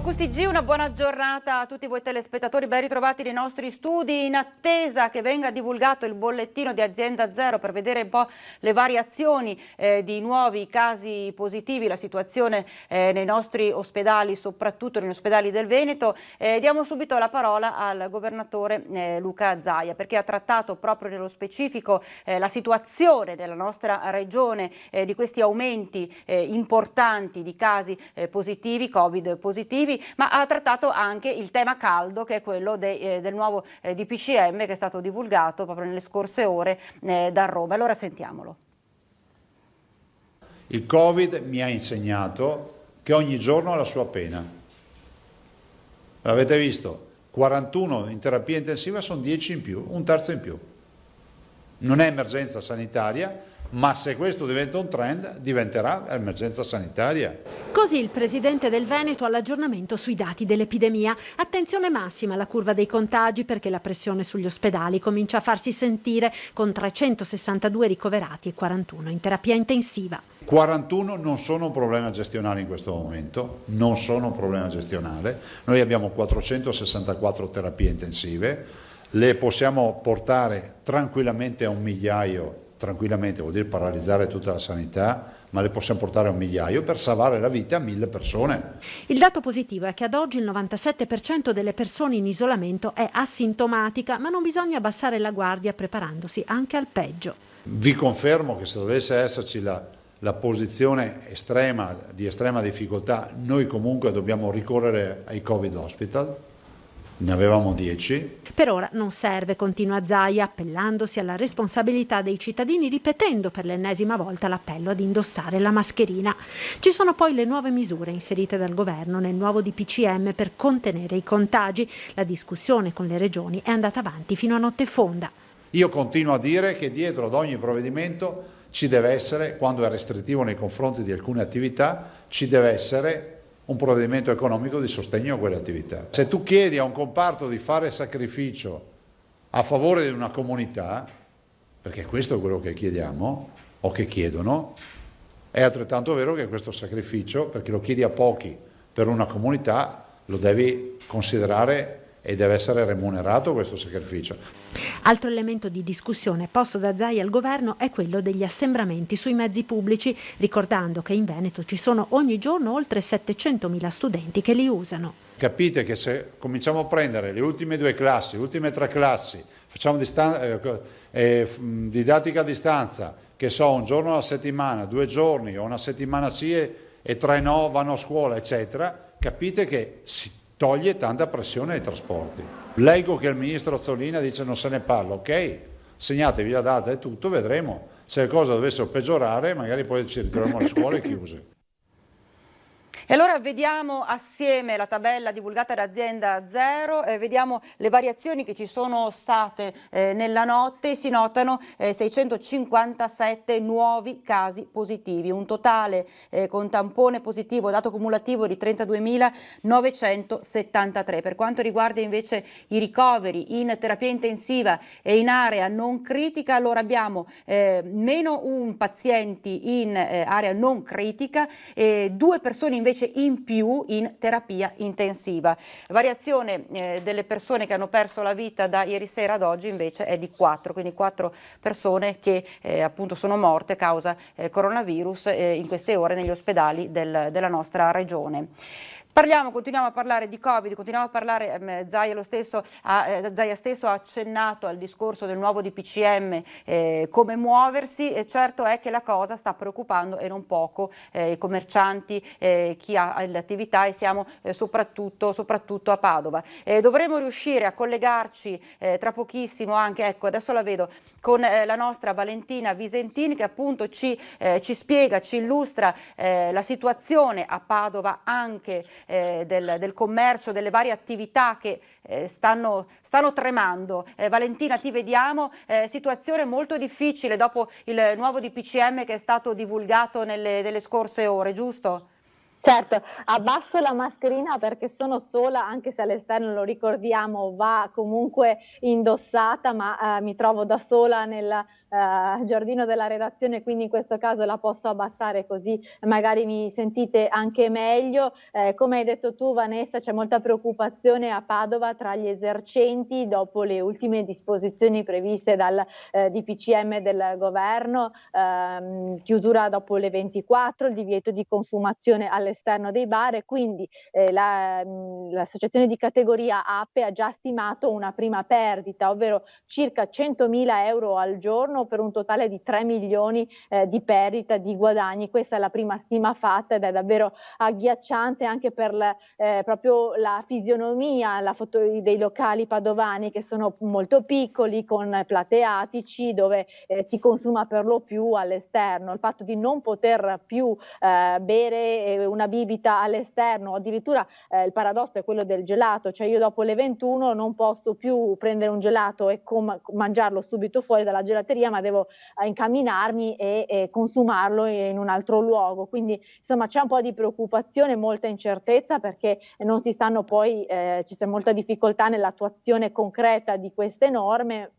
Focus TG, una buona giornata a tutti voi telespettatori, ben ritrovati nei nostri studi in attesa che venga divulgato il bollettino di Azienda Zero per vedere un po' le variazioni di nuovi casi positivi, la situazione nei nostri ospedali, soprattutto negli ospedali del Veneto. Diamo subito la parola al governatore Luca Zaia, perché ha trattato proprio nello specifico la situazione della nostra regione, di questi aumenti importanti di casi positivi, Covid positivi, ma ha trattato anche il tema caldo, che è quello del nuovo DPCM che è stato divulgato proprio nelle scorse ore da Roma. Allora sentiamolo. Il Covid mi ha insegnato che ogni giorno ha la sua pena. L'avete visto? 41 in terapia intensiva sono 10 in più, un terzo in più. Non è emergenza sanitaria, ma se questo diventa un trend, diventerà emergenza sanitaria. Così il presidente del Veneto all'aggiornamento sui dati dell'epidemia. Attenzione massima alla curva dei contagi, perché la pressione sugli ospedali comincia a farsi sentire, con 362 ricoverati e 41 in terapia intensiva. 41 non sono un problema gestionale in questo momento, non sono un problema gestionale. Noi abbiamo 464 terapie intensive, le possiamo portare tranquillamente a 1 migliaio. Tranquillamente vuol dire paralizzare tutta la sanità, ma le possiamo portare a 1 migliaio per salvare la vita a 1000 persone. Il dato positivo è che ad oggi il 97% delle persone in isolamento è asintomatica, ma non bisogna abbassare la guardia preparandosi anche al peggio. Vi confermo che se dovesse esserci la posizione di estrema difficoltà, noi comunque dobbiamo ricorrere ai Covid Hospital. Ne avevamo 10. Per ora non serve, continua Zaia, appellandosi alla responsabilità dei cittadini, ripetendo per l'ennesima volta l'appello ad indossare la mascherina. Ci sono poi le nuove misure inserite dal governo nel nuovo DPCM per contenere i contagi. La discussione con le regioni è andata avanti fino a notte fonda. Io continuo a dire che dietro ad ogni provvedimento ci deve essere, quando è restrittivo nei confronti di alcune attività, ci deve essere un provvedimento economico di sostegno a quelle attività. Se tu chiedi a un comparto di fare sacrificio a favore di una comunità, perché questo è quello che chiediamo o che chiedono, è altrettanto vero che questo sacrificio, perché lo chiedi a pochi per una comunità, lo devi considerare e deve essere remunerato questo sacrificio. Altro elemento di discussione posto da Zaia al governo è quello degli assembramenti sui mezzi pubblici, ricordando che in Veneto ci sono ogni giorno oltre 700.000 studenti che li usano. Capite che se cominciamo a prendere le ultime 2 classi, le ultime 3 classi, facciamo didattica a distanza, che so, un giorno alla settimana, 2 giorni o una settimana sì e 3 no, vanno a scuola, eccetera, capite che si toglie tanta pressione ai trasporti. Leggo che il ministro Azzolina dice non se ne parla, ok, segnatevi la data e tutto, vedremo. Se le cose dovessero peggiorare, magari poi ci ritroviamo le scuole chiuse. E allora vediamo assieme la tabella divulgata da Azienda Zero, vediamo le variazioni che ci sono state nella notte. Si notano 657 nuovi casi positivi, un totale con tampone positivo, dato cumulativo di 32.973. Per quanto riguarda invece i ricoveri in terapia intensiva e in area non critica, allora abbiamo meno 1 pazienti in area non critica e 2 persone invece in più in terapia intensiva. Variazione delle persone che hanno perso la vita da ieri sera ad oggi invece è di 4, quindi 4 persone che appunto sono morte a causa coronavirus in queste ore negli ospedali della nostra regione. Continuiamo a parlare di Covid, continuiamo a parlare, Zaia stesso ha accennato al discorso del nuovo DPCM, come muoversi, e certo è che la cosa sta preoccupando e non poco i commercianti, chi ha le attività, e siamo soprattutto a Padova. Dovremo riuscire a collegarci tra pochissimo anche, ecco adesso la vedo, con la nostra Valentina Visentini, che appunto ci spiega, ci illustra la situazione a Padova anche del commercio, delle varie attività che stanno tremando. Valentina, ti vediamo, situazione molto difficile dopo il nuovo DPCM che è stato divulgato nelle scorse ore, giusto? Certo, abbasso la mascherina perché sono sola, anche se all'esterno, lo ricordiamo, va comunque indossata, ma mi trovo da sola nel giardino della redazione, quindi in questo caso la posso abbassare così magari mi sentite anche meglio. Come hai detto tu Vanessa, c'è molta preoccupazione a Padova tra gli esercenti dopo le ultime disposizioni previste dal DPCM del governo, chiusura dopo le 24, il divieto di consumazione all'esterno dei bar e quindi l'associazione di categoria APE ha già stimato una prima perdita, ovvero circa 100.000 euro al giorno per un totale di 3 milioni di perdita di guadagni. Questa è la prima stima fatta ed è davvero agghiacciante anche per proprio la fisionomia, la foto dei locali padovani che sono molto piccoli con plateatici dove si consuma per lo più all'esterno. Il fatto di non poter più bere una bibita all'esterno, addirittura il paradosso è quello del gelato, cioè io dopo le 21 non posso più prendere un gelato e mangiarlo subito fuori dalla gelateria, ma devo incamminarmi e consumarlo in un altro luogo. Quindi insomma c'è un po' di preoccupazione, molta incertezza perché non si sanno poi, ci c'è molta difficoltà nell'attuazione concreta di queste norme.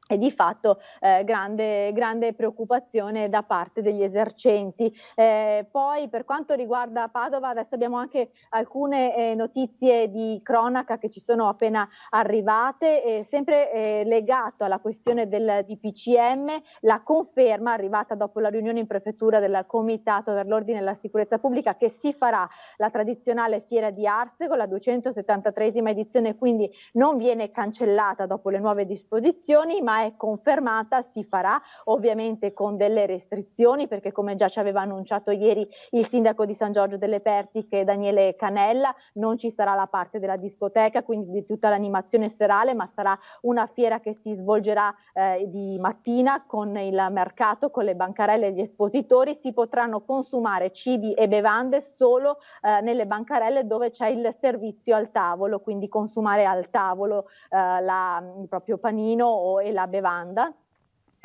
E di fatto grande preoccupazione da parte degli esercenti. Poi per quanto riguarda Padova, adesso abbiamo anche alcune notizie di cronaca che ci sono appena arrivate, sempre legato alla questione del DPCM, la conferma arrivata dopo la riunione in prefettura del Comitato per l'Ordine e la Sicurezza Pubblica che si farà la tradizionale fiera di Arsego, la 273esima edizione, quindi non viene cancellata dopo le nuove disposizioni, ma è confermata, si farà ovviamente con delle restrizioni perché come già ci aveva annunciato ieri il sindaco di San Giorgio delle Pertiche Daniele Canella, non ci sarà la parte della discoteca, quindi di tutta l'animazione serale, ma sarà una fiera che si svolgerà di mattina con il mercato, con le bancarelle e gli espositori. Si potranno consumare cibi e bevande solo nelle bancarelle dove c'è il servizio al tavolo, quindi consumare al tavolo il proprio panino e la bevanda.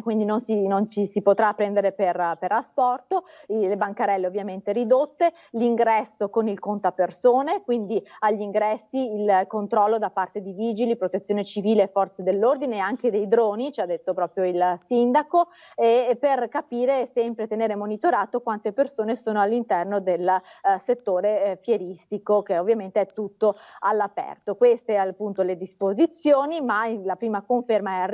Quindi non ci si potrà prendere per asporto, le bancarelle ovviamente ridotte, l'ingresso con il contapersone, quindi agli ingressi il controllo da parte di vigili, protezione civile e forze dell'ordine e anche dei droni, ci ha detto proprio il sindaco, e per capire sempre tenere monitorato quante persone sono all'interno del settore fieristico, che ovviamente è tutto all'aperto. Queste appunto le disposizioni, ma la conferma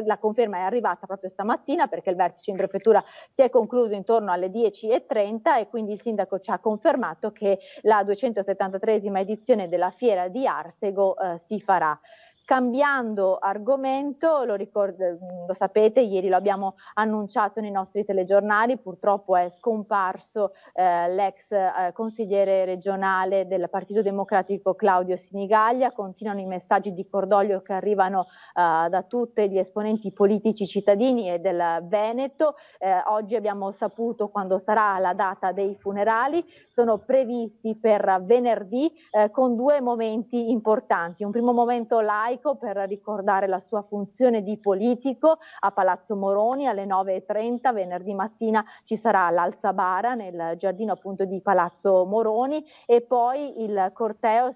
è arrivata proprio stamattina perché il vertice in prefettura si è concluso intorno alle 10:30 e quindi il sindaco ci ha confermato che la 273esima edizione della fiera di Arsego si farà. Cambiando argomento, lo sapete, ieri lo abbiamo annunciato nei nostri telegiornali, purtroppo è scomparso l'ex consigliere regionale del Partito Democratico Claudio Sinigaglia. Continuano i messaggi di cordoglio che arrivano da tutti gli esponenti politici cittadini e del Veneto. Oggi abbiamo saputo quando sarà la data dei funerali, sono previsti per venerdì con due momenti importanti. Un primo momento live per ricordare la sua funzione di politico a Palazzo Moroni alle 9:30. Venerdì mattina ci sarà l'Alzabara nel giardino appunto di Palazzo Moroni e poi il corteo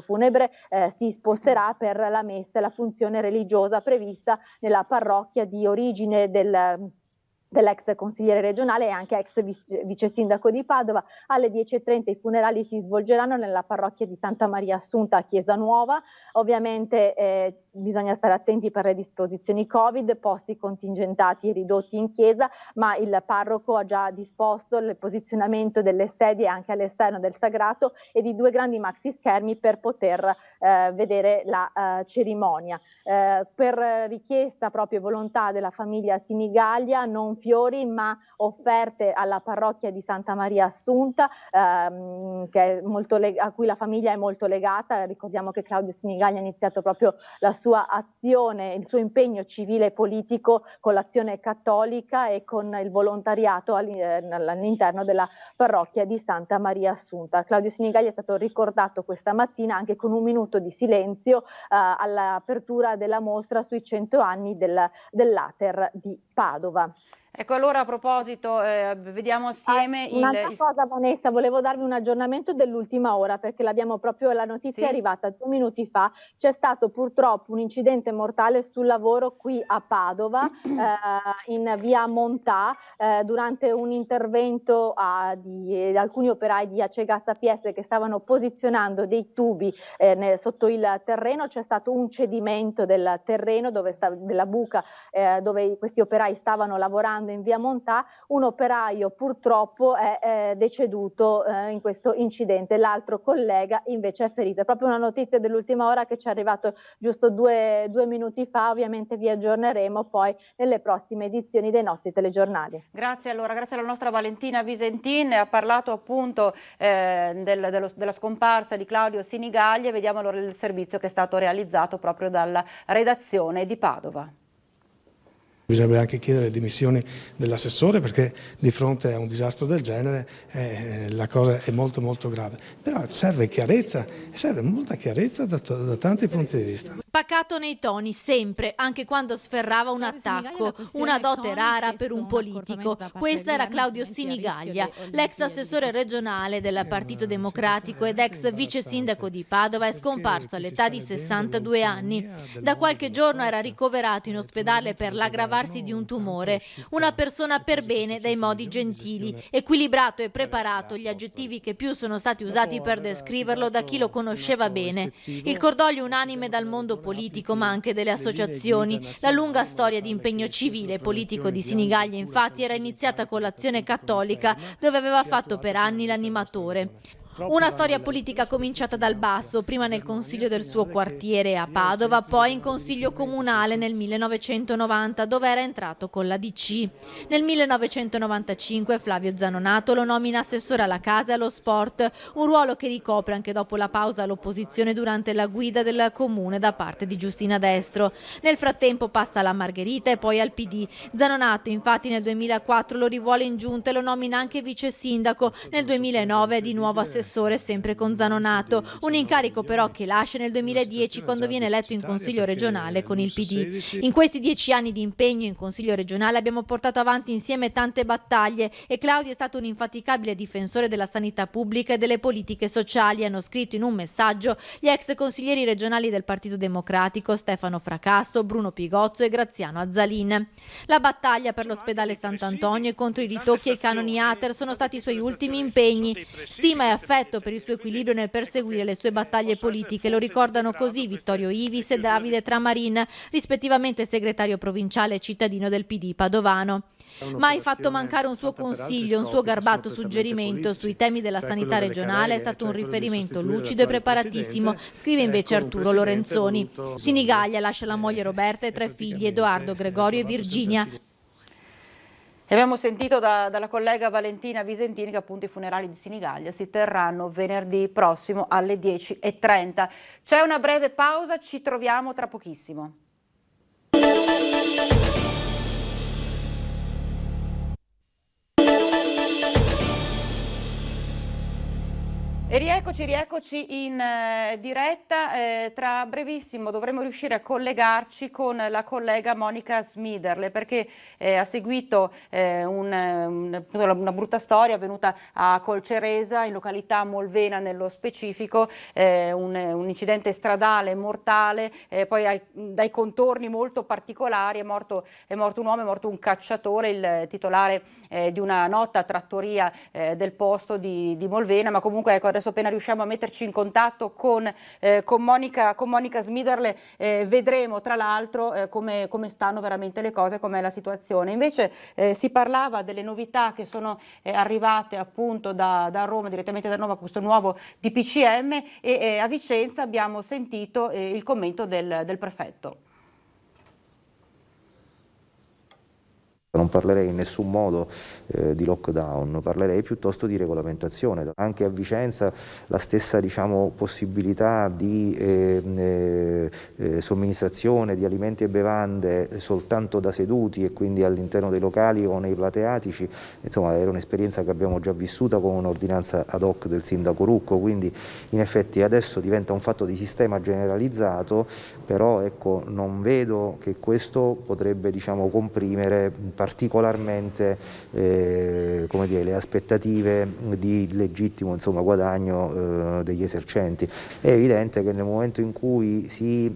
funebre si sposterà per la messa e la funzione religiosa prevista nella parrocchia di origine dell'ex consigliere regionale e anche ex vice sindaco di Padova. Alle 10:30 i funerali si svolgeranno nella parrocchia di Santa Maria Assunta a Chiesa Nuova. Ovviamente bisogna stare attenti per le disposizioni Covid, posti contingentati e ridotti in chiesa, ma il parroco ha già disposto il posizionamento delle sedie anche all'esterno del sagrato e di due grandi maxi schermi per poter vedere la cerimonia. Per richiesta proprio e volontà della famiglia Sinigaglia, non fiori ma offerte alla parrocchia di Santa Maria Assunta, che è a cui la famiglia è molto legata. Ricordiamo che Claudio Sinigaglia ha iniziato proprio la sua azione, il suo impegno civile e politico con l'Azione Cattolica e con il volontariato all'interno della parrocchia di Santa Maria Assunta. Claudio Sinigaglia è stato ricordato questa mattina anche con un minuto di silenzio all'apertura della mostra sui 100 anni dell'Ater di Padova. Ecco, allora a proposito, vediamo assieme un'altra cosa, Vanessa, volevo darvi un aggiornamento dell'ultima ora, perché l'abbiamo proprio, la notizia è arrivata 2 minuti fa. C'è stato purtroppo un incidente mortale sul lavoro qui a Padova, in via Montà, durante un intervento di alcuni operai di Acegas APS che stavano posizionando dei tubi sotto il terreno. C'è stato un cedimento del terreno della buca dove questi operai stavano lavorando in via Montà. Un operaio purtroppo è deceduto in questo incidente, l'altro collega invece è ferito. È proprio una notizia dell'ultima ora che ci è arrivato giusto due minuti fa. Ovviamente vi aggiorneremo poi nelle prossime edizioni dei nostri telegiornali. Grazie alla nostra Valentina Visentin, ha parlato appunto della scomparsa di Claudio Sinigaglia. Vediamo allora il servizio che è stato realizzato proprio dalla redazione di Padova. Bisognerebbe anche chiedere le dimissioni dell'assessore, perché di fronte a un disastro del genere la cosa è molto molto grave. Però serve chiarezza, serve molta chiarezza da tanti punti di vista. Pacato nei toni, sempre, anche quando sferrava un attacco, una dote rara per un politico. Questa era Claudio Sinigaglia, l'ex assessore regionale del Partito Democratico ed ex vice sindaco di Padova, è scomparso all'età di 62 anni. Da qualche giorno era ricoverato in ospedale per l'aggravarsi di un tumore. Una persona per bene, dai modi gentili, equilibrato e preparato, gli aggettivi che più sono stati usati per descriverlo da chi lo conosceva bene. Il cordoglio unanime dal mondo politico, ma anche delle associazioni. La lunga storia di impegno civile e politico di Sinigaglia infatti era iniziata con l'Azione Cattolica, dove aveva fatto per anni l'animatore. Una storia politica cominciata dal basso, prima nel consiglio del suo quartiere a Padova, poi in consiglio comunale nel 1990, dove era entrato con la DC. Nel 1995 Flavio Zanonato lo nomina assessore alla casa e allo sport, un ruolo che ricopre anche dopo la pausa all'opposizione durante la guida del comune da parte di Giustina Destro. Nel frattempo passa alla Margherita e poi al PD. Zanonato infatti nel 2004 lo rivuole in giunta e lo nomina anche vice sindaco. Nel 2009 è di nuovo assessore sempre con Zanonato, un incarico però che lascia nel 2010 quando viene eletto in Consiglio regionale con il PD. In questi 10 anni di impegno in Consiglio regionale abbiamo portato avanti insieme tante battaglie e Claudio è stato un infaticabile difensore della sanità pubblica e delle politiche sociali, hanno scritto in un messaggio gli ex consiglieri regionali del Partito Democratico Stefano Fracasso, Bruno Pigozzo e Graziano Azzalin. La battaglia per l'ospedale Sant'Antonio e contro i ritocchi ai canoni Ater sono stati i suoi ultimi impegni. Stima e affetto per il suo equilibrio nel perseguire le sue battaglie politiche, lo ricordano così Vittorio Ivis e Davide Tramarin, rispettivamente segretario provinciale e cittadino del PD padovano. Mai fatto mancare un suo consiglio, un suo garbato suggerimento sui temi della sanità regionale, è stato un riferimento lucido e preparatissimo, scrive invece Arturo Lorenzoni. Sinigaglia lascia la moglie Roberta e 3 figli, Edoardo, Gregorio e Virginia. E abbiamo sentito dalla collega Valentina Visentini che appunto i funerali di Sinigaglia si terranno venerdì prossimo alle 10:30. C'è una breve pausa, ci troviamo tra pochissimo. E rieccoci in diretta. Tra brevissimo dovremo riuscire a collegarci con la collega Monica Smiderle, perché ha seguito una brutta storia avvenuta a Colceresa, in località Molvena nello specifico, un incidente stradale mortale, poi dai contorni molto particolari. È morto un uomo, è morto un cacciatore, il titolare di una nota trattoria del posto di Molvena, ma comunque ecco, adesso appena riusciamo a metterci in contatto con Monica Smiderle vedremo tra l'altro come stanno veramente le cose, com'è la situazione. Invece si parlava delle novità che sono arrivate appunto da Roma, direttamente da Roma, questo nuovo DPCM, e a Vicenza abbiamo sentito il commento del prefetto. Non parlerei in nessun modo di lockdown, parlerei piuttosto di regolamentazione. Anche a Vicenza la stessa possibilità di somministrazione di alimenti e bevande soltanto da seduti e quindi all'interno dei locali o nei plateatici, insomma era un'esperienza che abbiamo già vissuta con un'ordinanza ad hoc del sindaco Rucco, quindi in effetti adesso diventa un fatto di sistema generalizzato, però ecco, non vedo che questo potrebbe comprimere particolarmente particolarmente come dire, le aspettative di legittimo guadagno degli esercenti. È evidente che nel momento in cui si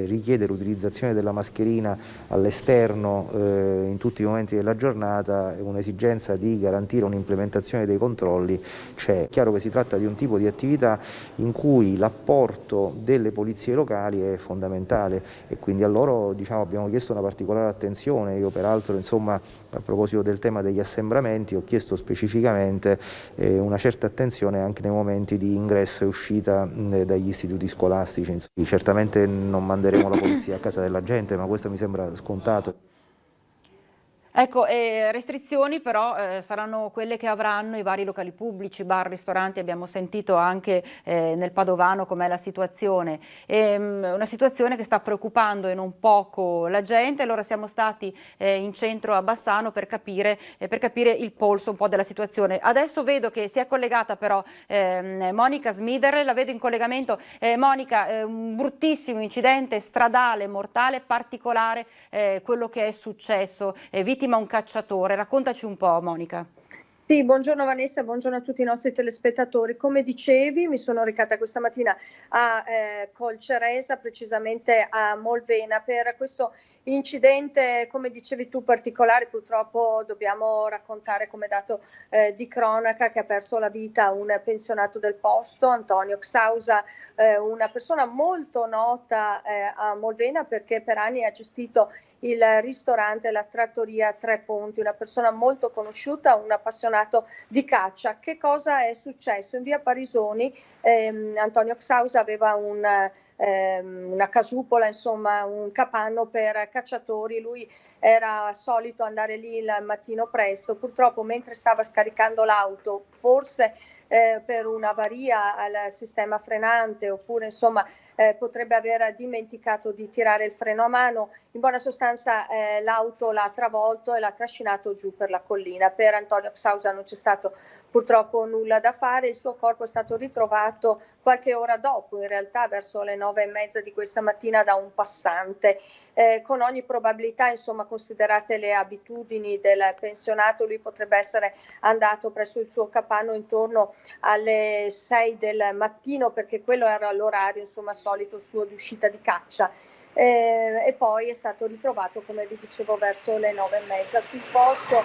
richiede l'utilizzazione della mascherina all'esterno in tutti i momenti della giornata, un'esigenza di garantire un'implementazione dei controlli c'è. È chiaro che si tratta di un tipo di attività in cui l'apporto delle polizie locali è fondamentale e quindi a loro abbiamo chiesto una particolare attenzione. Io peraltro a proposito del tema degli assembramenti ho chiesto specificamente una certa attenzione anche nei momenti di ingresso e uscita dagli istituti scolastici. Certamente non manderemo la polizia a casa della gente, ma questo mi sembra scontato. Ecco, restrizioni però saranno quelle che avranno i vari locali pubblici, bar, ristoranti. Abbiamo sentito anche nel Padovano com'è la situazione, una situazione che sta preoccupando e non poco la gente. Allora siamo stati in centro a Bassano per capire il polso un po' della situazione. Adesso vedo che si è collegata però Monica Smider, la vedo in collegamento. Monica, un bruttissimo incidente stradale, mortale, particolare quello che è successo, vittima un cacciatore. Raccontaci un po', Monica. Sì, buongiorno Vanessa, buongiorno a tutti i nostri telespettatori. Come dicevi, mi sono recata questa mattina a Colceresa, precisamente a Molvena, per questo incidente, come dicevi tu, particolare. Purtroppo dobbiamo raccontare come dato di cronaca che ha perso la vita un pensionato del posto, Antonio Xausa, una persona molto nota a Molvena perché per anni ha gestito il ristorante La Trattoria Tre Ponti, una persona molto conosciuta, un appassionato di caccia. Che cosa è successo? In via Parisoni Antonio Xausa aveva una casupola, insomma un capanno per cacciatori. Lui era solito andare lì il mattino presto. Purtroppo mentre stava scaricando l'auto, forse per un'avaria al sistema frenante oppure potrebbe aver dimenticato di tirare il freno a mano, in buona sostanza l'auto l'ha travolto e l'ha trascinato giù per la collina. Per Antonio Xausa non c'è stato purtroppo nulla da fare, il suo corpo è stato ritrovato qualche ora dopo, in realtà verso le 9:30 di questa mattina, da un passante. Con ogni probabilità, considerate le abitudini del pensionato, lui potrebbe essere andato presso il suo capanno intorno alle 6 del mattino, perché quello era l'orario solito suo di uscita di caccia. E poi è stato ritrovato, come vi dicevo, verso le 9:30. Sul posto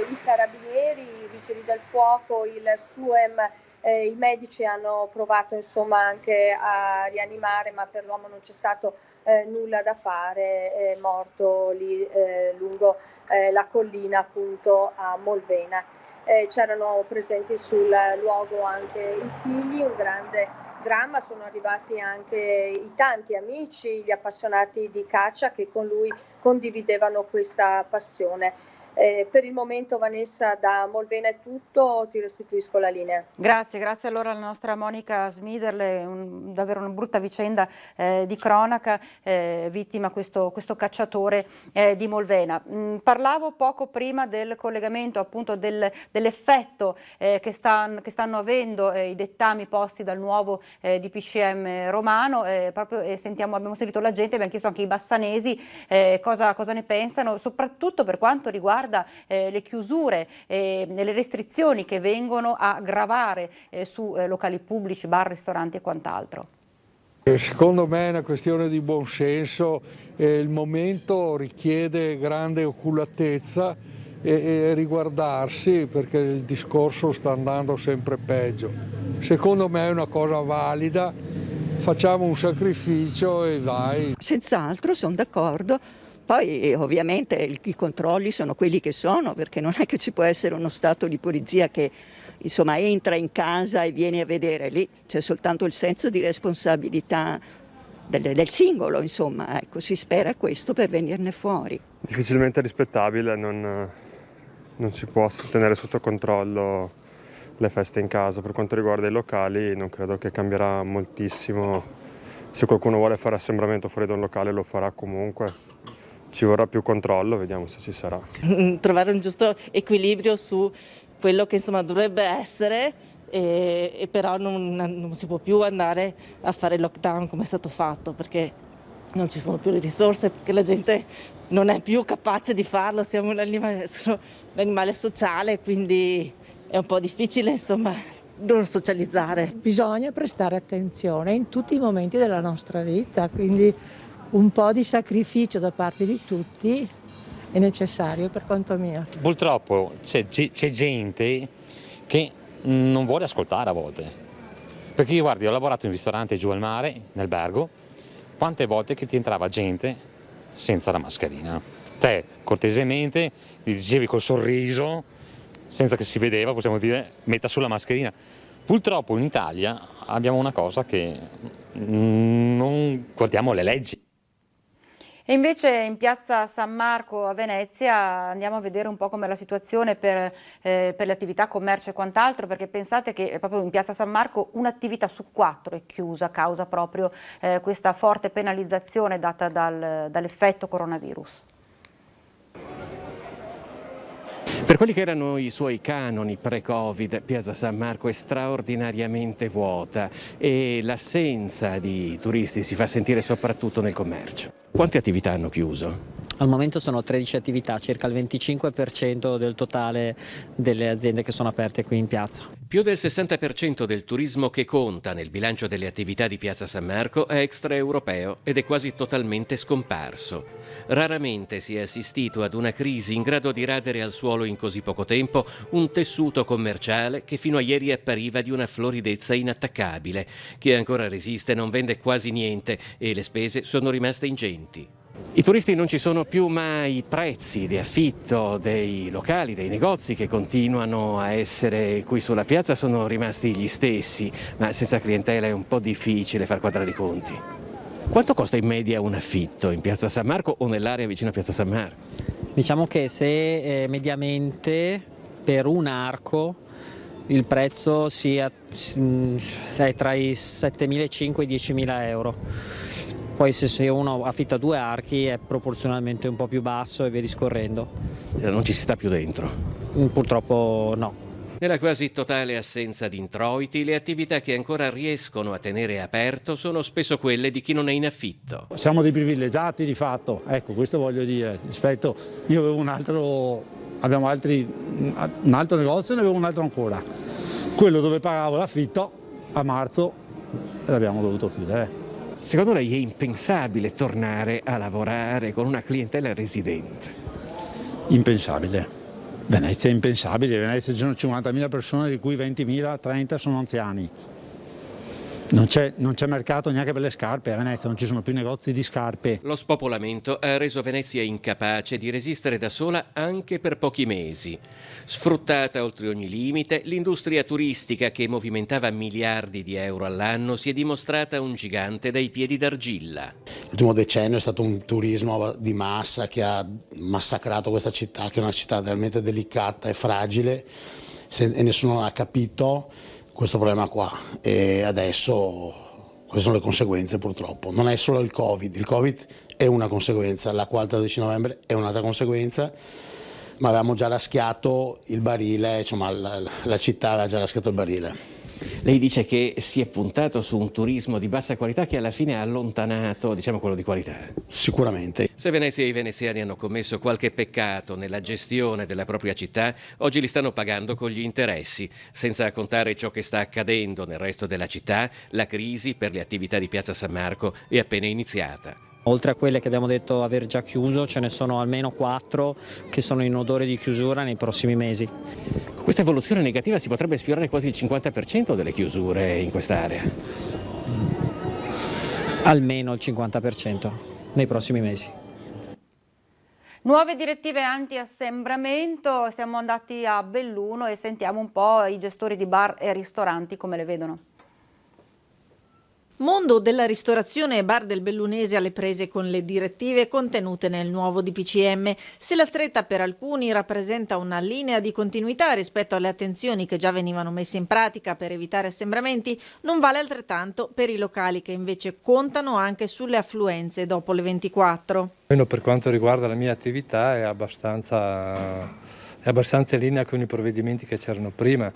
i carabinieri, i vigili del fuoco, il SUEM, i medici hanno provato anche a rianimare, ma per l'uomo non c'è stato nulla da fare, è morto lì lungo la collina appunto a Molvena. C'erano presenti sul luogo anche i figli, un grande dramma. Sono arrivati anche i tanti amici, gli appassionati di caccia che con lui condividevano questa passione. Per il momento, Vanessa, da Molvena è tutto, ti restituisco la linea. Grazie allora alla nostra Monica Smiderle, davvero una brutta vicenda di cronaca, vittima questo cacciatore di Molvena. Parlavo poco prima del collegamento appunto dell'effetto che stanno avendo i dettami posti dal nuovo DPCM romano, abbiamo sentito la gente, abbiamo chiesto anche ai bassanesi cosa ne pensano, soprattutto per quanto riguarda le chiusure e le restrizioni che vengono a gravare su locali pubblici, bar, ristoranti e quant'altro. Secondo me è una questione di buonsenso, il momento richiede grande oculatezza e riguardarsi, perché il discorso sta andando sempre peggio. Secondo me è una cosa valida, facciamo un sacrificio e vai. Senz'altro, sono d'accordo. Poi ovviamente i controlli sono quelli che sono, perché non è che ci può essere uno stato di polizia che entra in casa e viene a vedere. Lì c'è soltanto il senso di responsabilità del singolo, ecco, si spera questo per venirne fuori. Difficilmente rispettabile, non si può tenere sotto controllo le feste in casa. Per quanto riguarda i locali non credo che cambierà moltissimo. Se qualcuno vuole fare assembramento fuori da un locale lo farà comunque. Ci vorrà più controllo, vediamo se ci sarà. Trovare un giusto equilibrio su quello che dovrebbe essere, e però non si può più andare a fare lockdown come è stato fatto, perché Non ci sono più le risorse perché la gente non è più capace di farlo, siamo l'animale sociale, quindi è un po' difficile insomma non socializzare. Bisogna prestare attenzione in tutti i momenti della nostra vita, quindi un po' di sacrificio da parte di tutti è necessario per conto mio. Purtroppo c'è gente che non vuole ascoltare a volte, perché io guardi, ho lavorato in ristorante giù al mare, in albergo, quante volte che ti entrava gente senza la mascherina. Te cortesemente gli dicevi col sorriso, senza che si vedeva, possiamo dire, metta sulla mascherina. Purtroppo in Italia abbiamo una cosa che non guardiamo le leggi. E invece in piazza San Marco a Venezia andiamo a vedere un po' com'è la situazione per le attività commercio e quant'altro, perché pensate che proprio in piazza San Marco un'attività su 4 è chiusa a causa proprio questa forte penalizzazione data dall'effetto coronavirus. Per quelli che erano i suoi canoni pre-Covid, piazza San Marco è straordinariamente vuota e l'assenza di turisti si fa sentire soprattutto nel commercio. Quante attività hanno chiuso? Al momento sono 13 attività, circa il 25% del totale delle aziende che sono aperte qui in piazza. Più del 60% del turismo che conta nel bilancio delle attività di piazza San Marco è extraeuropeo ed è quasi totalmente scomparso. Raramente si è assistito ad una crisi in grado di radere al suolo in così poco tempo un tessuto commerciale che fino a ieri appariva di una floridezza inattaccabile. Chi ancora resiste non vende quasi niente e le spese sono rimaste ingenti. I turisti non ci sono più, ma i prezzi di affitto dei locali, dei negozi che continuano a essere qui sulla piazza sono rimasti gli stessi, ma senza clientela è un po' difficile far quadrare i conti. Quanto costa in media un affitto in piazza San Marco o nell'area vicino a piazza San Marco? Diciamo che se mediamente per un arco il prezzo è tra i 7.500 e i 10.000 euro. Poi se uno affitta 2 archi è proporzionalmente un po' più basso e via discorrendo. Non ci si sta più dentro? Purtroppo no. Nella quasi totale assenza di introiti, le attività che ancora riescono a tenere aperto sono spesso quelle di chi non è in affitto. Siamo dei privilegiati di fatto, ecco, questo voglio dire. Rispetto, io avevo un altro negozio e ne avevo un altro ancora. Quello dove pagavo l'affitto a marzo l'abbiamo dovuto chiudere. Secondo lei è impensabile tornare a lavorare con una clientela residente? Impensabile. Venezia è impensabile. Venezia ci sono 50.000 persone, di cui 20.000, 30 sono anziani. Non c'è mercato neanche per le scarpe a Venezia, non ci sono più negozi di scarpe. Lo spopolamento ha reso Venezia incapace di resistere da sola anche per pochi mesi. Sfruttata oltre ogni limite, l'industria turistica che movimentava miliardi di euro all'anno si è dimostrata un gigante dai piedi d'argilla. L'ultimo decennio è stato un turismo di massa che ha massacrato questa città, che è una città veramente delicata e fragile, e nessuno ha capito questo problema qua, e adesso queste sono le conseguenze purtroppo. Non è solo il Covid è una conseguenza, la 4-12 novembre è un'altra conseguenza, ma avevamo già raschiato il barile, insomma la città aveva già raschiato il barile. Lei dice che si è puntato su un turismo di bassa qualità che alla fine ha allontanato, diciamo, quello di qualità. Sicuramente. Se Venezia e i veneziani hanno commesso qualche peccato nella gestione della propria città, oggi li stanno pagando con gli interessi. Senza contare ciò che sta accadendo nel resto della città, la crisi per le attività di piazza San Marco è appena iniziata. Oltre a quelle che abbiamo detto aver già chiuso, ce ne sono almeno 4 che sono in odore di chiusura nei prossimi mesi. Con questa evoluzione negativa si potrebbe sfiorare quasi il 50% delle chiusure in quest'area. Almeno il 50% nei prossimi mesi. Nuove direttive anti-assembramento, siamo andati a Belluno e sentiamo un po' i gestori di bar e ristoranti come le vedono. Mondo della ristorazione e bar del Bellunese alle prese con le direttive contenute nel nuovo DPCM. Se la stretta per alcuni rappresenta una linea di continuità rispetto alle attenzioni che già venivano messe in pratica per evitare assembramenti, non vale altrettanto per i locali che invece contano anche sulle affluenze dopo le 24. Per quanto riguarda la mia attività è abbastanza è abbastanza in linea con i provvedimenti che c'erano prima.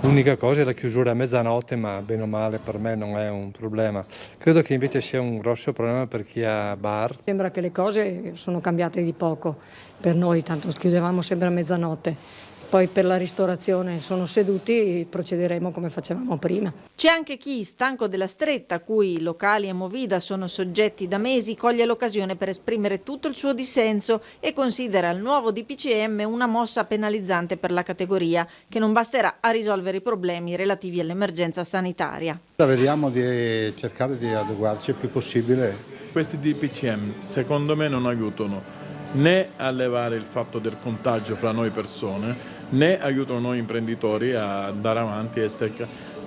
L'unica cosa è la chiusura a mezzanotte, ma bene o male per me non è un problema. Credo che invece sia un grosso problema per chi ha bar. Sembra che le cose sono cambiate di poco per noi, tanto chiudevamo sempre a mezzanotte. Poi per la ristorazione sono seduti, procederemo come facevamo prima. C'è anche chi, stanco della stretta a cui locali e Movida sono soggetti da mesi, coglie l'occasione per esprimere tutto il suo dissenso e considera il nuovo DPCM una mossa penalizzante per la categoria, che non basterà a risolvere i problemi relativi all'emergenza sanitaria. Vediamo di cercare di adeguarci il più possibile. Questi DPCM secondo me non aiutano né a levare il fatto del contagio fra noi persone, né aiutano noi imprenditori a andare avanti.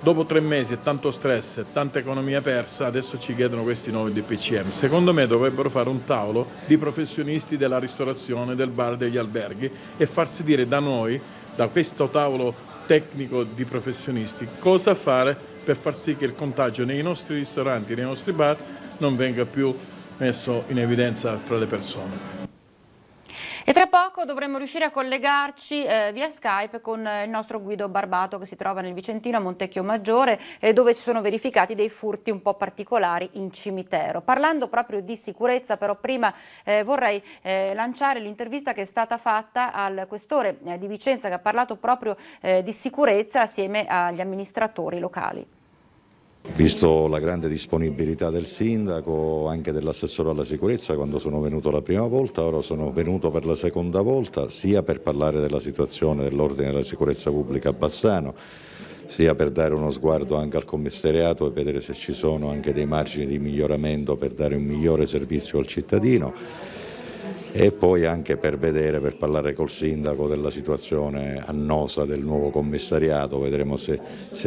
Dopo 3 mesi e tanto stress e tanta economia persa, adesso ci chiedono questi nuovi DPCM. Secondo me dovrebbero fare un tavolo di professionisti della ristorazione, del bar, degli alberghi e farsi dire da noi, da questo tavolo tecnico di professionisti, cosa fare per far sì che il contagio nei nostri ristoranti, nei nostri bar non venga più messo in evidenza fra le persone. E tra poco dovremmo riuscire a collegarci via Skype con il nostro Guido Barbato, che si trova nel Vicentino a Montecchio Maggiore, dove si sono verificati dei furti un po' particolari in cimitero. Parlando proprio di sicurezza, però prima vorrei lanciare l'intervista che è stata fatta al questore di Vicenza, che ha parlato proprio di sicurezza assieme agli amministratori locali. Visto la grande disponibilità del sindaco, anche dell'assessore alla sicurezza, quando sono venuto la prima volta, ora sono venuto per la seconda volta, sia per parlare della situazione dell'ordine e della sicurezza pubblica a Bassano, sia per dare uno sguardo anche al commissariato e vedere se ci sono anche dei margini di miglioramento per dare un migliore servizio al cittadino, e poi anche per parlare col sindaco della situazione annosa del nuovo commissariato. Vedremo se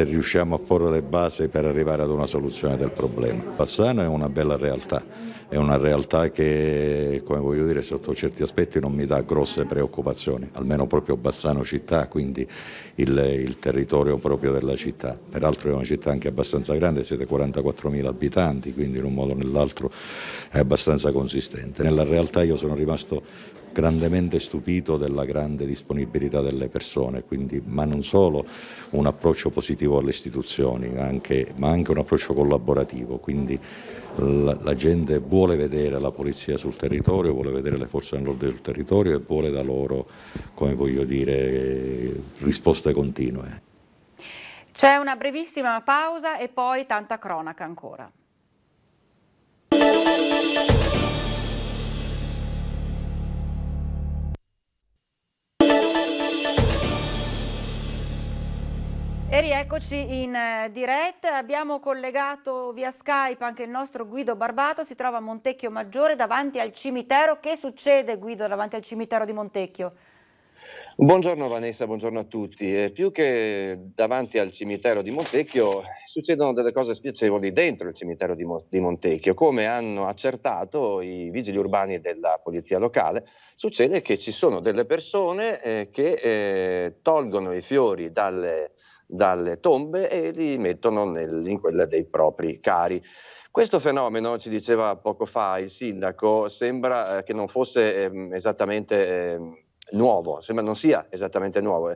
riusciamo a porre le basi per arrivare ad una soluzione del problema. Bassano è una bella realtà, è una realtà che, come voglio dire, sotto certi aspetti non mi dà grosse preoccupazioni, almeno proprio Bassano città, quindi il territorio proprio della città. Peraltro è una città anche abbastanza grande, siete 44.000 abitanti, quindi in un modo o nell'altro è abbastanza consistente. Nella realtà io sono rimasto grandemente stupito della grande disponibilità delle persone, quindi, ma non solo un approccio positivo alle istituzioni, ma anche un approccio collaborativo, quindi la gente vuole vedere la polizia sul territorio, vuole vedere le forze dell'ordine sul territorio e vuole da loro, come voglio dire, risposte continue. C'è una brevissima pausa e poi tanta cronaca ancora. E rieccoci in diretta, abbiamo collegato via Skype anche il nostro Guido Barbato, si trova a Montecchio Maggiore davanti al cimitero. Che succede, Guido, davanti al cimitero di Montecchio? Buongiorno Vanessa, buongiorno a tutti. Più che davanti al cimitero di Montecchio succedono delle cose spiacevoli dentro il cimitero di Montecchio. Come hanno accertato i vigili urbani della polizia locale, succede che ci sono delle persone che tolgono i fiori dalle tombe e li mettono in quelle dei propri cari. Questo fenomeno, ci diceva poco fa il sindaco, sembra che non fosse esattamente nuovo, sembra non sia esattamente nuovo.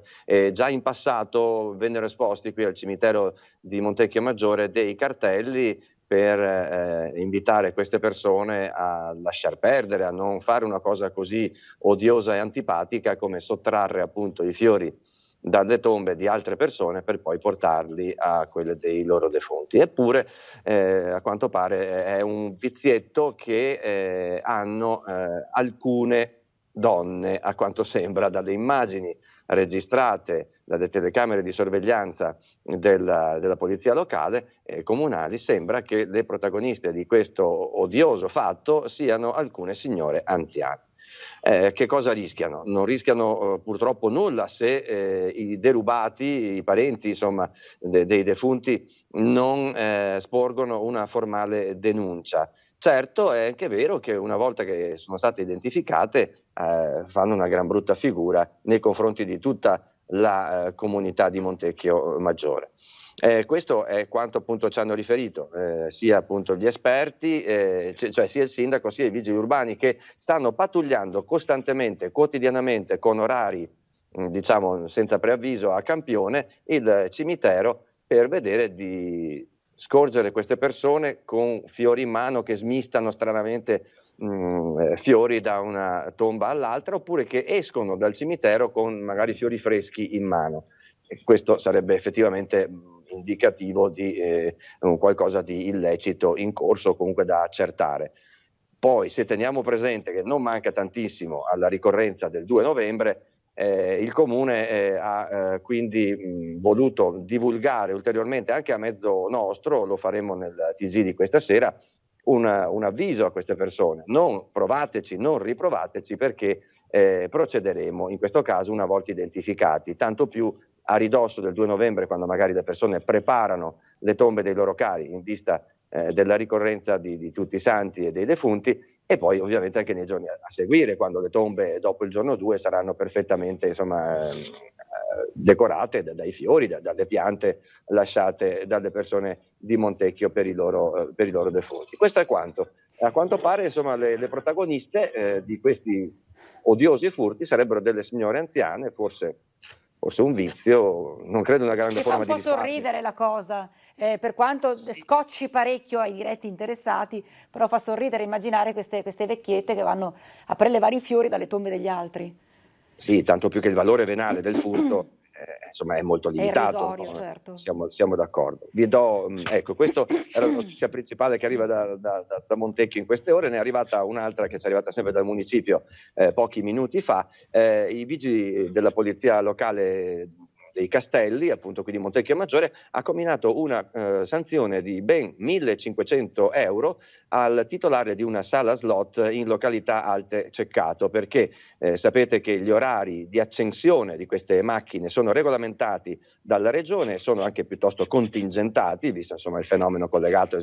Già in passato vennero esposti qui al cimitero di Montecchio Maggiore dei cartelli per invitare queste persone a lasciar perdere, a non fare una cosa così odiosa e antipatica come sottrarre appunto i fiori dalle tombe di altre persone per poi portarli a quelle dei loro defunti. Eppure a quanto pare è un vizietto che hanno alcune donne, a quanto sembra dalle immagini registrate dalle telecamere di sorveglianza della polizia locale e comunali. Sembra che le protagoniste di questo odioso fatto siano alcune signore anziane. Che cosa rischiano? Non rischiano purtroppo nulla se i derubati, i parenti insomma, dei defunti non sporgono una formale denuncia. Certo, è anche vero che una volta che sono state identificate fanno una gran brutta figura nei confronti di tutta la comunità di Montecchio Maggiore. Questo è quanto appunto ci hanno riferito sia appunto gli esperti, cioè sia il sindaco sia i vigili urbani, che stanno pattugliando costantemente, quotidianamente, con orari diciamo senza preavviso a campione il cimitero per vedere di scorgere queste persone con fiori in mano che smistano stranamente fiori da una tomba all'altra, oppure che escono dal cimitero con magari fiori freschi in mano. E questo sarebbe effettivamente indicativo di qualcosa di illecito in corso o comunque da accertare. Poi, se teniamo presente che non manca tantissimo alla ricorrenza del 2 novembre, il Comune ha quindi voluto divulgare ulteriormente, anche a mezzo nostro, lo faremo nel TG di questa sera, un avviso a queste persone: non provateci, non riprovateci, perché procederemo in questo caso una volta identificati, tanto più a ridosso del 2 novembre, quando magari le persone preparano le tombe dei loro cari in vista della ricorrenza di tutti i santi e dei defunti, e poi ovviamente anche nei giorni a seguire, quando le tombe dopo il giorno 2 saranno perfettamente decorate dai fiori, dalle piante lasciate dalle persone di Montecchio per i loro defunti. Questo è quanto. A quanto pare le protagoniste di questi odiosi furti sarebbero delle signore anziane, forse un vizio, non credo una grande forma di risparmio. Fa un po' sorridere la cosa, per quanto scocci parecchio ai diretti interessati, però fa sorridere immaginare queste vecchiette che vanno a prelevare i fiori dalle tombe degli altri. Sì, tanto più che il valore venale del furto è molto limitato. È irrisorio, certo. Siamo d'accordo. Vi do, ecco, questa era la notizia principale che arriva da Montecchio in queste ore. Ne è arrivata un'altra che ci è arrivata sempre dal municipio pochi minuti fa. I vigili della polizia locale dei Castelli, appunto qui di Montecchio Maggiore, ha comminato una sanzione di ben 1.500 euro al titolare di una sala slot in località Alte Ceccato, perché sapete che gli orari di accensione di queste macchine sono regolamentati dalla regione, sono anche piuttosto contingentati, visto il fenomeno collegato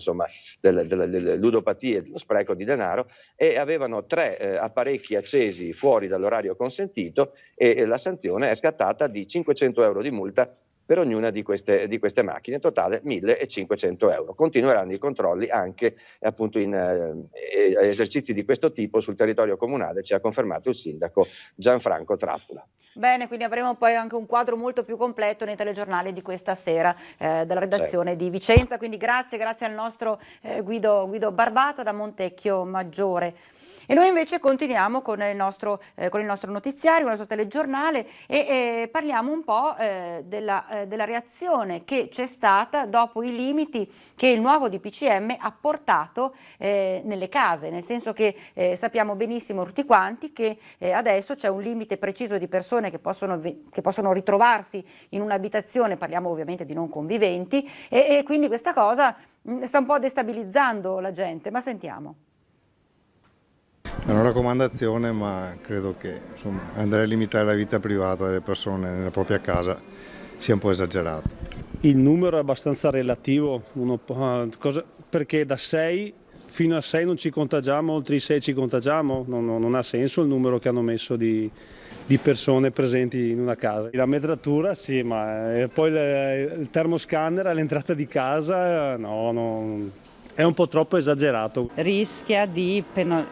delle ludopatie e dello spreco di denaro, e avevano 3 apparecchi accesi fuori dall'orario consentito, e la sanzione è scattata di 500 euro di multa per ognuna di queste macchine, totale 1.500 euro. Continueranno i controlli anche appunto in esercizi di questo tipo sul territorio comunale, ci ha confermato il sindaco Gianfranco Trappola. Bene, quindi avremo poi anche un quadro molto più completo nei telegiornali di questa sera della redazione di Vicenza, quindi grazie al nostro Guido Barbato da Montecchio Maggiore. E noi invece continuiamo con il nostro notiziario, con il nostro telegiornale, e parliamo un po' della reazione che c'è stata dopo i limiti che il nuovo DPCM ha portato nelle case, nel senso che sappiamo benissimo tutti quanti che adesso c'è un limite preciso di persone che possono ritrovarsi in un'abitazione, parliamo ovviamente di non conviventi, e quindi questa cosa sta un po' destabilizzando la gente, ma sentiamo. È una raccomandazione, ma credo che andare a limitare la vita privata delle persone nella propria casa sia un po' esagerato. Il numero è abbastanza relativo, perché da 6 fino a 6 non ci contagiamo, oltre i 6 ci contagiamo, non ha senso il numero che hanno messo di persone presenti in una casa. La metratura sì, ma poi il termoscanner all'entrata di casa no. È un po' troppo esagerato. Rischia di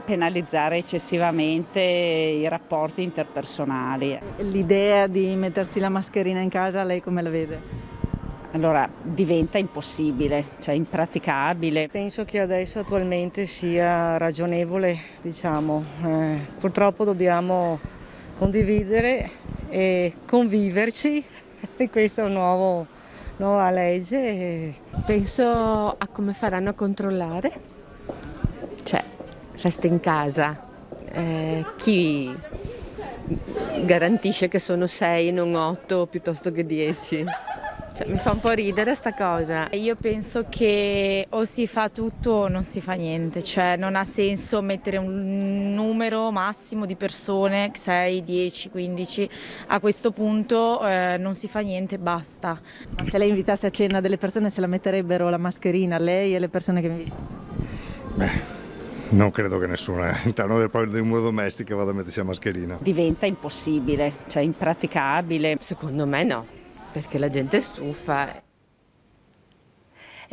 penalizzare eccessivamente i rapporti interpersonali. L'idea di mettersi la mascherina in casa, lei come la vede? Allora diventa impossibile, cioè impraticabile. Penso che adesso attualmente sia ragionevole, purtroppo dobbiamo condividere e conviverci, e questo è un nuova legge. Penso a come faranno a controllare, cioè resta in casa, chi garantisce che sono 6 e non 8 piuttosto che 10? Cioè, mi fa un po' ridere sta cosa. Io penso che o si fa tutto o non si fa niente, cioè non ha senso mettere un numero massimo di persone, 6, 10, 15, a questo punto non si fa niente, basta. Ma se lei invitasse a cena delle persone, se la metterebbero la mascherina, lei e le persone che invita? Non credo che nessuno all'interno del muro domestico vada a mettersi la mascherina. Diventa impossibile, cioè impraticabile. Secondo me no, perché la gente è stufa.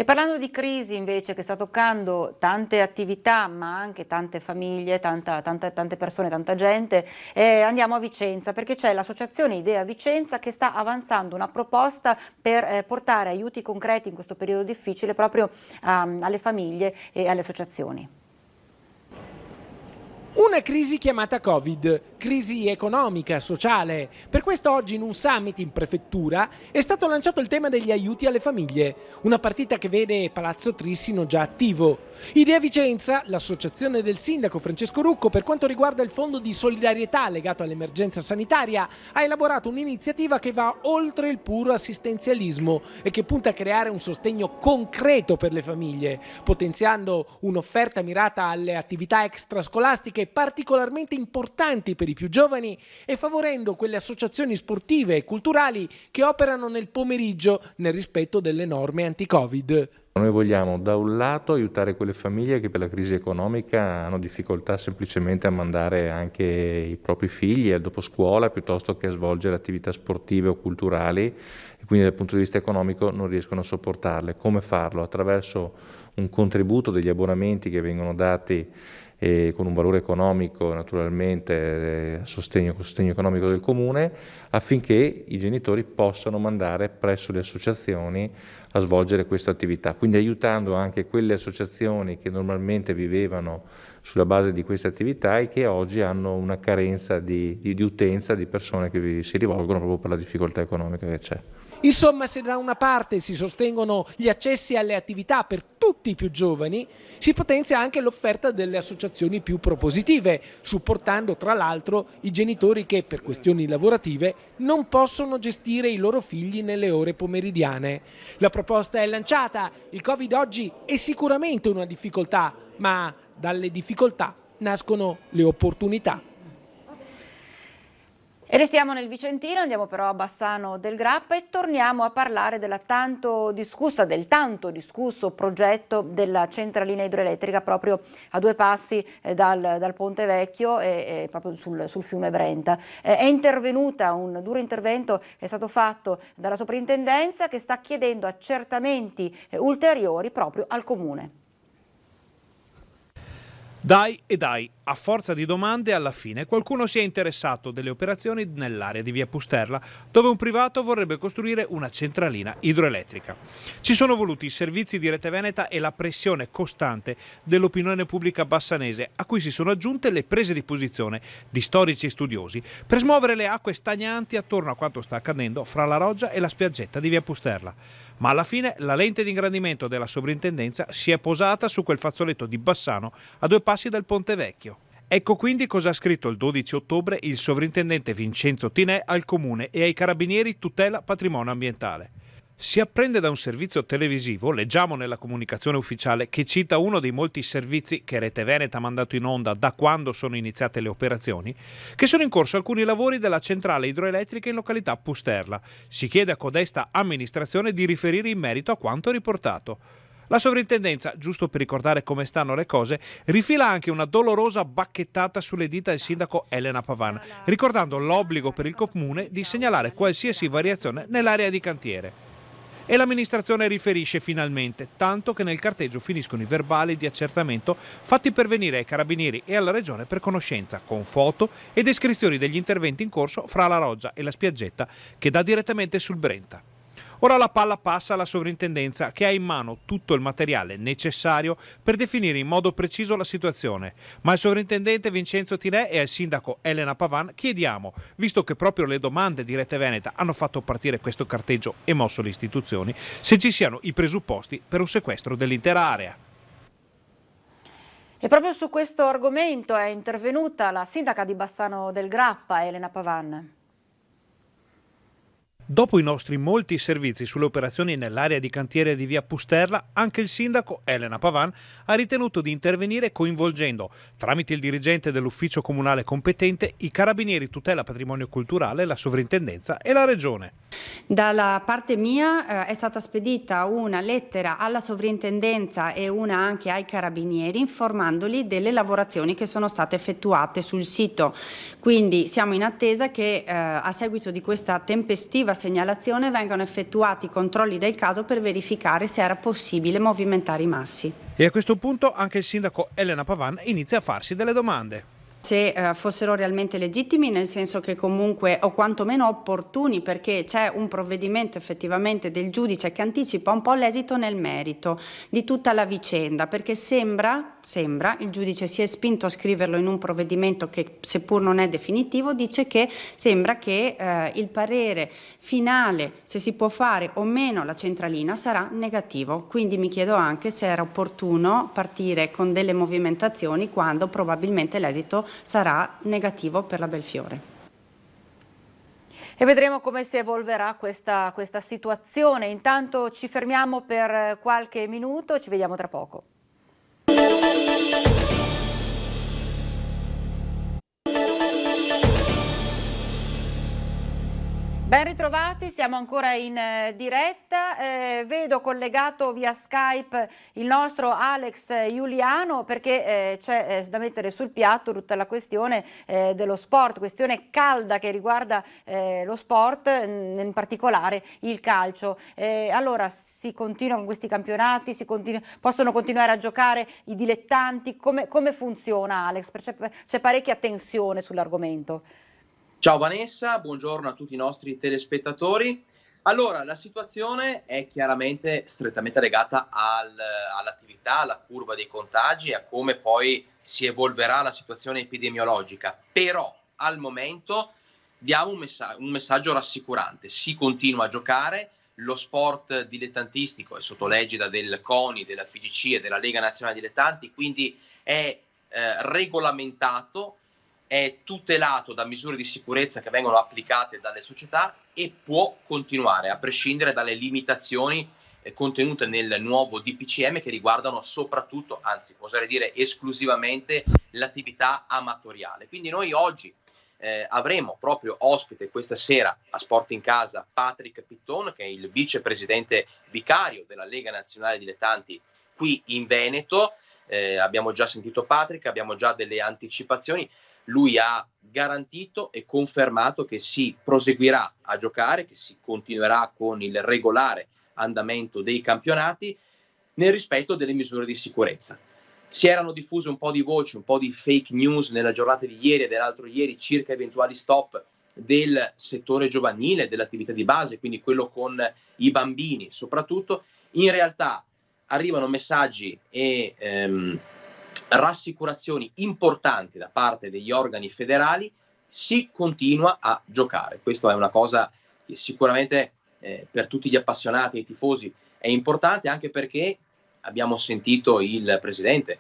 E parlando di crisi invece che sta toccando tante attività ma anche tante famiglie, tante persone, tanta gente, andiamo a Vicenza perché c'è l'associazione Idea Vicenza che sta avanzando una proposta per portare aiuti concreti in questo periodo difficile proprio alle famiglie e alle associazioni. Una crisi chiamata Covid, crisi economica, sociale. Per questo oggi in un summit in prefettura è stato lanciato il tema degli aiuti alle famiglie, una partita che vede Palazzo Trissino già attivo. Idea Vicenza, l'associazione del sindaco Francesco Rucco, per quanto riguarda il fondo di solidarietà legato all'emergenza sanitaria, ha elaborato un'iniziativa che va oltre il puro assistenzialismo e che punta a creare un sostegno concreto per le famiglie, potenziando un'offerta mirata alle attività extrascolastiche particolarmente importanti per i più giovani e favorendo quelle associazioni sportive e culturali che operano nel pomeriggio nel rispetto delle norme anti-Covid. Noi vogliamo da un lato aiutare quelle famiglie che per la crisi economica hanno difficoltà semplicemente a mandare anche i propri figli al dopo scuola piuttosto che a svolgere attività sportive o culturali e quindi dal punto di vista economico non riescono a sopportarle. Come farlo? Attraverso un contributo degli abbonamenti che vengono dati con un valore economico naturalmente sostegno economico del comune affinché i genitori possano mandare presso le associazioni a svolgere questa attività, quindi aiutando anche quelle associazioni che normalmente vivevano sulla base di queste attività e che oggi hanno una carenza di utenza, di persone che vi si rivolgono proprio per la difficoltà economica che c'è. Insomma, se da una parte si sostengono gli accessi alle attività per tutti i più giovani, si potenzia anche l'offerta delle associazioni più propositive, supportando tra l'altro i genitori che per questioni lavorative non possono gestire i loro figli nelle ore pomeridiane. La proposta è lanciata, il Covid oggi è sicuramente una difficoltà, ma dalle difficoltà nascono le opportunità. E restiamo nel Vicentino, andiamo però a Bassano del Grappa e torniamo a parlare del tanto discusso progetto della centralina idroelettrica proprio a due passi dal Ponte Vecchio e proprio sul fiume Brenta. È intervenuta, un duro intervento è stato fatto dalla soprintendenza che sta chiedendo accertamenti ulteriori proprio al comune. Dai e dai, a forza di domande alla fine qualcuno si è interessato delle operazioni nell'area di via Pusterla dove un privato vorrebbe costruire una centralina idroelettrica. Ci sono voluti i servizi di Rete Veneta e la pressione costante dell'opinione pubblica bassanese a cui si sono aggiunte le prese di posizione di storici e studiosi per smuovere le acque stagnanti attorno a quanto sta accadendo fra la Roggia e la spiaggetta di via Pusterla. Ma alla fine la lente di ingrandimento della sovrintendenza si è posata su quel fazzoletto di Bassano a due passi dal Ponte Vecchio. Ecco quindi cosa ha scritto il 12 ottobre il sovrintendente Vincenzo Tinè al Comune e ai Carabinieri tutela patrimonio ambientale. Si apprende da un servizio televisivo, leggiamo nella comunicazione ufficiale, che cita uno dei molti servizi che Rete Veneta ha mandato in onda da quando sono iniziate le operazioni, che sono in corso alcuni lavori della centrale idroelettrica in località Pusterla. Si chiede a codesta amministrazione di riferire in merito a quanto riportato. La sovrintendenza, giusto per ricordare come stanno le cose, rifila anche una dolorosa bacchettata sulle dita del sindaco Elena Pavan, ricordando l'obbligo per il comune di segnalare qualsiasi variazione nell'area di cantiere. E l'amministrazione riferisce finalmente, tanto che nel carteggio finiscono i verbali di accertamento fatti pervenire ai Carabinieri e alla Regione per conoscenza, con foto e descrizioni degli interventi in corso fra la Roggia e la spiaggetta che dà direttamente sul Brenta. Ora la palla passa alla sovrintendenza che ha in mano tutto il materiale necessario per definire in modo preciso la situazione. Ma al sovrintendente Vincenzo Tinè e al sindaco Elena Pavan chiediamo, visto che proprio le domande di Rete Veneta hanno fatto partire questo carteggio e mosso le istituzioni, se ci siano i presupposti per un sequestro dell'intera area. E proprio su questo argomento è intervenuta la sindaca di Bassano del Grappa, Elena Pavan. Dopo i nostri molti servizi sulle operazioni nell'area di cantiere di via Pusterla, anche il sindaco Elena Pavan ha ritenuto di intervenire coinvolgendo, tramite il dirigente dell'ufficio comunale competente, i Carabinieri tutela patrimonio culturale, la sovrintendenza e la Regione. Dalla parte mia è stata spedita una lettera alla sovrintendenza e una anche ai carabinieri informandoli delle lavorazioni che sono state effettuate sul sito. Quindi siamo in attesa che a seguito di questa tempestiva segnalazione vengano effettuati controlli del caso per verificare se era possibile movimentare i massi. E a questo punto anche il sindaco Elena Pavan inizia a farsi delle domande. Se fossero realmente legittimi, nel senso che comunque o quantomeno opportuni, perché c'è un provvedimento effettivamente del giudice che anticipa un po' l'esito nel merito di tutta la vicenda, perché sembra, il giudice si è spinto a scriverlo in un provvedimento che seppur non è definitivo, dice che sembra che il parere finale, se si può fare o meno la centralina, sarà negativo. Quindi mi chiedo anche se era opportuno partire con delle movimentazioni quando probabilmente l'esito sarà negativo per la Belfiore. E vedremo come si evolverà questa situazione. Intanto ci fermiamo per qualche minuto, ci vediamo tra poco. Ben ritrovati, siamo ancora in diretta, vedo collegato via Skype il nostro Alex Giuliano perché c'è da mettere sul piatto tutta la questione dello sport, questione calda che riguarda lo sport, in particolare il calcio. Allora si continua con questi campionati, possono continuare a giocare i dilettanti, come funziona Alex? C'è parecchia tensione sull'argomento. Ciao Vanessa, buongiorno a tutti i nostri telespettatori. Allora, la situazione è chiaramente strettamente legata all'attività, alla curva dei contagi e a come poi si evolverà la situazione epidemiologica. Però al momento diamo un messaggio rassicurante. Si continua a giocare, lo sport dilettantistico è sotto l'egida del CONI, della FIGC e della Lega Nazionale Dilettanti, quindi è regolamentato, è tutelato da misure di sicurezza che vengono applicate dalle società e può continuare a prescindere dalle limitazioni contenute nel nuovo DPCM che riguardano soprattutto, anzi oserei dire esclusivamente, l'attività amatoriale. Quindi noi oggi avremo proprio ospite questa sera a Sport in Casa Patrick Pitton, che è il vicepresidente vicario della Lega Nazionale Dilettanti qui in Veneto. Abbiamo già sentito Patrick, abbiamo già delle anticipazioni. Lui ha garantito e confermato che si proseguirà a giocare, che si continuerà con il regolare andamento dei campionati nel rispetto delle misure di sicurezza. Si erano diffuse un po' di voci, un po' di fake news nella giornata di ieri e dell'altro ieri circa eventuali stop del settore giovanile, dell'attività di base, quindi quello con i bambini soprattutto. In realtà arrivano messaggi e rassicurazioni importanti da parte degli organi federali, si continua a giocare. Questa è una cosa che sicuramente per tutti gli appassionati e i tifosi è importante, anche perché abbiamo sentito il presidente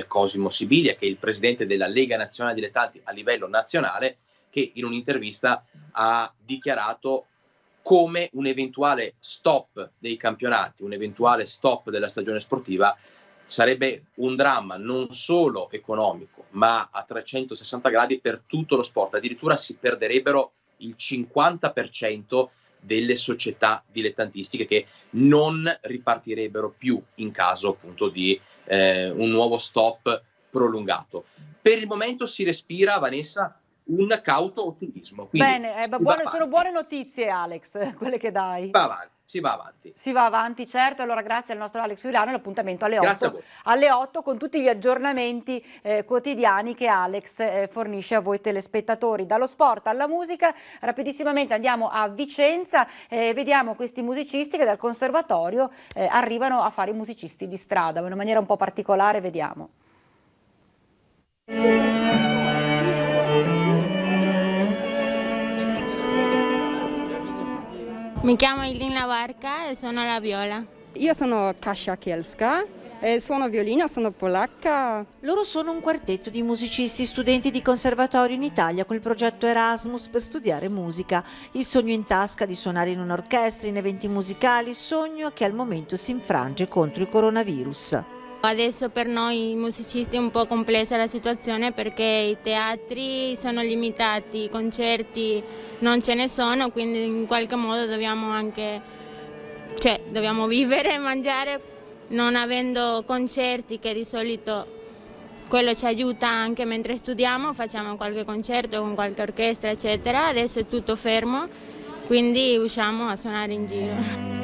Cosimo Sibilia, che è il presidente della Lega Nazionale Dilettanti a livello nazionale, che in un'intervista ha dichiarato come un eventuale stop dei campionati, un eventuale stop della stagione sportiva sarebbe un dramma non solo economico, ma a 360 gradi per tutto lo sport. Addirittura si perderebbero il 50% delle società dilettantistiche che non ripartirebbero più in caso appunto di un nuovo stop prolungato. Per il momento si respira, Vanessa, un cauto ottimismo. Bene, sono buone notizie, Alex, quelle che dai. Si va avanti. Si va avanti, certo. Allora grazie al nostro Alex Giuliano, l'appuntamento alle 8 con tutti gli aggiornamenti quotidiani che Alex fornisce a voi telespettatori. Dallo sport alla musica, rapidissimamente andiamo a Vicenza, vediamo questi musicisti che dal conservatorio arrivano a fare i musicisti di strada, in una maniera un po' particolare, vediamo. Mi chiamo Irina Barca e suono la viola. Io sono Kasia Kielska e suono violino, sono polacca. Loro sono un quartetto di musicisti studenti di conservatorio in Italia col progetto Erasmus per studiare musica. Il sogno in tasca di suonare in un'orchestra, in eventi musicali, sogno che al momento si infrange contro il coronavirus. Adesso per noi musicisti è un po' complessa la situazione perché i teatri sono limitati, i concerti non ce ne sono, quindi in qualche modo dobbiamo vivere e mangiare, non avendo concerti che di solito quello ci aiuta anche mentre studiamo, facciamo qualche concerto con qualche orchestra eccetera, adesso è tutto fermo, quindi usciamo a suonare in giro.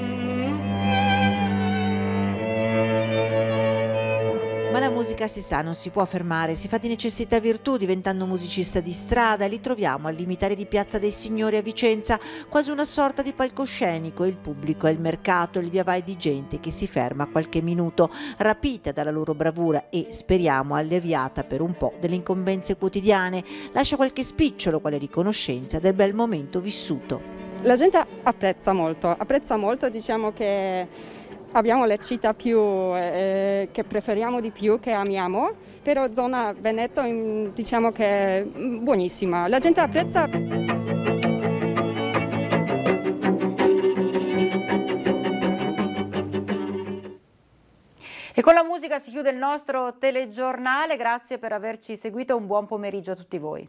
Ma la musica si sa, non si può fermare, si fa di necessità virtù diventando musicista di strada. Li troviamo al limitare di Piazza dei Signori a Vicenza, quasi una sorta di palcoscenico. Il pubblico è il mercato, il via vai di gente che si ferma qualche minuto, rapita dalla loro bravura e, speriamo, alleviata per un po' delle incombenze quotidiane. Lascia qualche spicciolo, quale riconoscenza del bel momento vissuto. La gente apprezza molto, diciamo che abbiamo le città che preferiamo di più, che amiamo, però zona Veneto diciamo che è buonissima, la gente apprezza. E con la musica si chiude il nostro telegiornale, grazie per averci seguito, un buon pomeriggio a tutti voi.